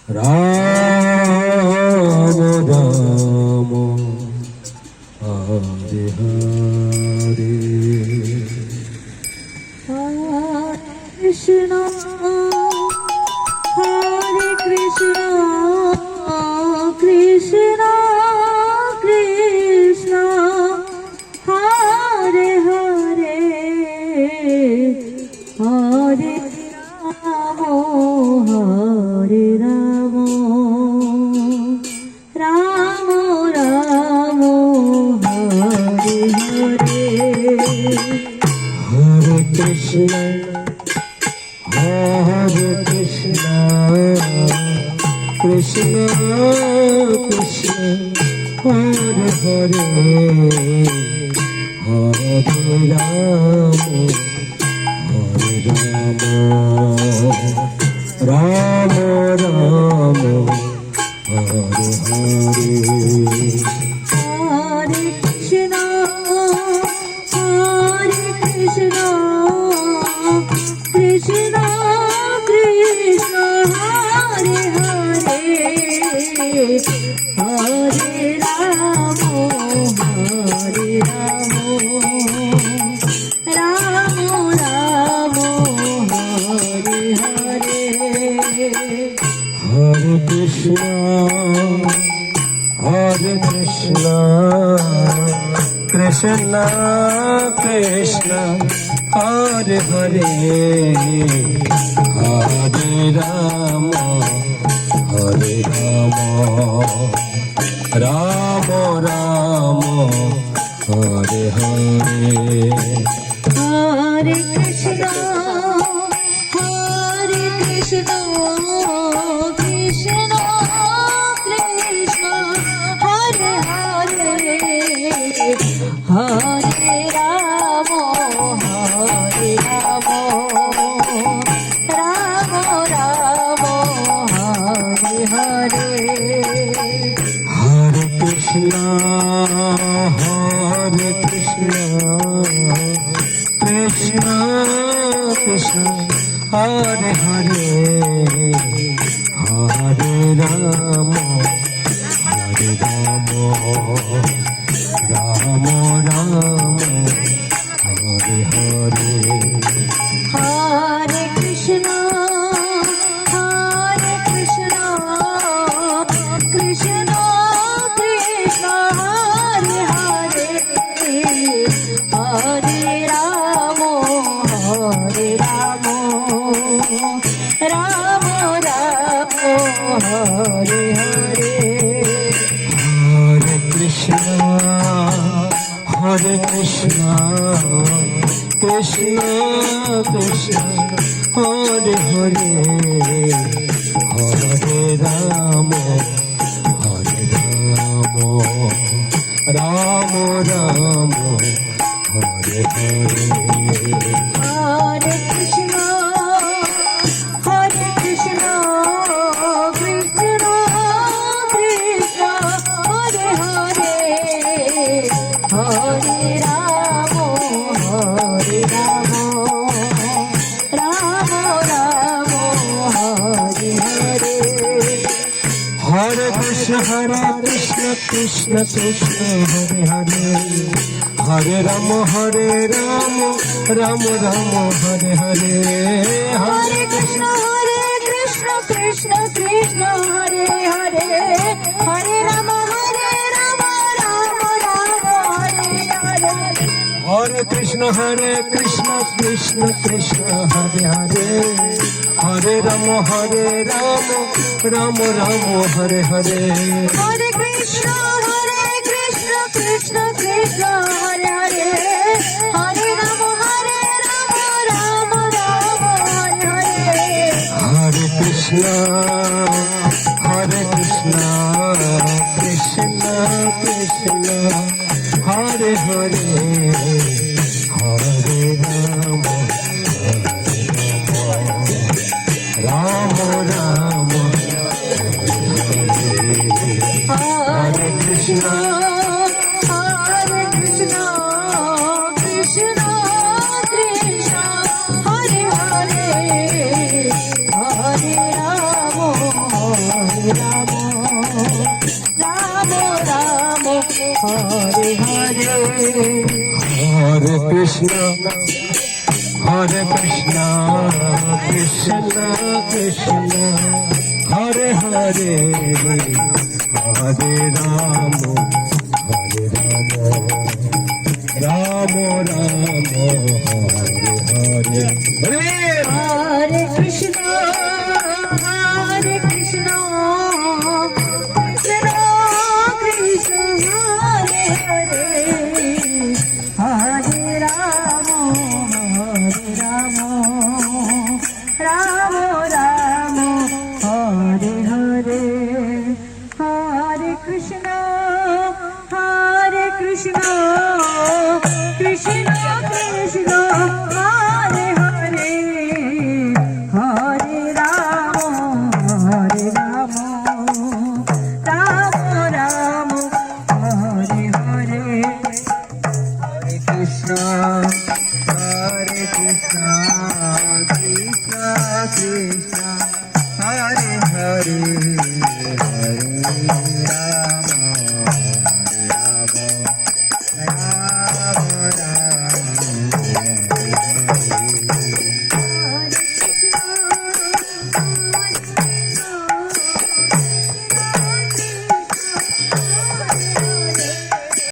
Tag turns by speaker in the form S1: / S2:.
S1: Ram Ram Hare Hare
S2: Krishna Hare Krishna Krishna Krishna Hare Hare Hare Ram Hare Ram Ram Ram Hare Hare
S1: Hare Krishna Hare Krishna Krishna Krishna Hare Hare Hare Ram Ram Ram Hare Hare
S2: Hare Krishna Krishna Krishna Hare Hare Hare Ram Ram Ram Hare Hare
S1: Hare Krishna Krishna Krishna Hare Hare Hare Ram Ram Ram Hare Hare
S2: Hare Krishna Krishna Krishna Hare Hare Hare Ram Ram Ram Hare Hare
S1: Hare Krishna Krishna Krishna Hare Hare Hare Ram Ram Ram Hare Hare
S2: Hare Krishna Krishna Krishna Hare Hare Hare Ram Ram Ram Hare Hare
S1: Hare Krishna Krishna Krishna Hare Hare Hare Ram Ram Ram Hare Hare
S2: Hare Krishna Krishna Krishna Hare Hare Hare Ram Ram Ram Hare Hare
S1: Hare Krishna Krishna Krishna Hare Hare Hare Ram Ram Ram Hare Hare
S2: Hare Krishna Krishna Krishna Hare Hare Hare Ram Ram Ram Hare Hare
S1: Hare Krishna Krishna Krishna Hare Hare Hare Ram Ram Ram Hare Hare
S2: Hare Krishna Krishna Krishna Hare Hare Hare Ram Ram Ram Hare Hare
S1: Hare Krishna Krishna Krishna Hare Hare Hare Ram Ram Hare Krishna
S2: Krishna Krishna Hare Hare Hare Ram Ram Ram Ram Hare Hare
S1: Hare Krishna, Hare Krishna, Krishna Krishna, Hare Hare, Hare Rama, Hare Rama, Rama Rama, Hare Hare.
S2: Hare Krishna, Hare Krishna, Krishna Krishna, Hare Hare, Hare Rama, Hare Rama, Rama Rama, Hare Hare, Hare Krishna, Hare Krishna, Krishna Krishna, Hare Hare, Hare Rama, Hare Rama, Rama Rama, Hare Hare.
S1: Hare Krishna, Hare Krishna, Krishna Krishna.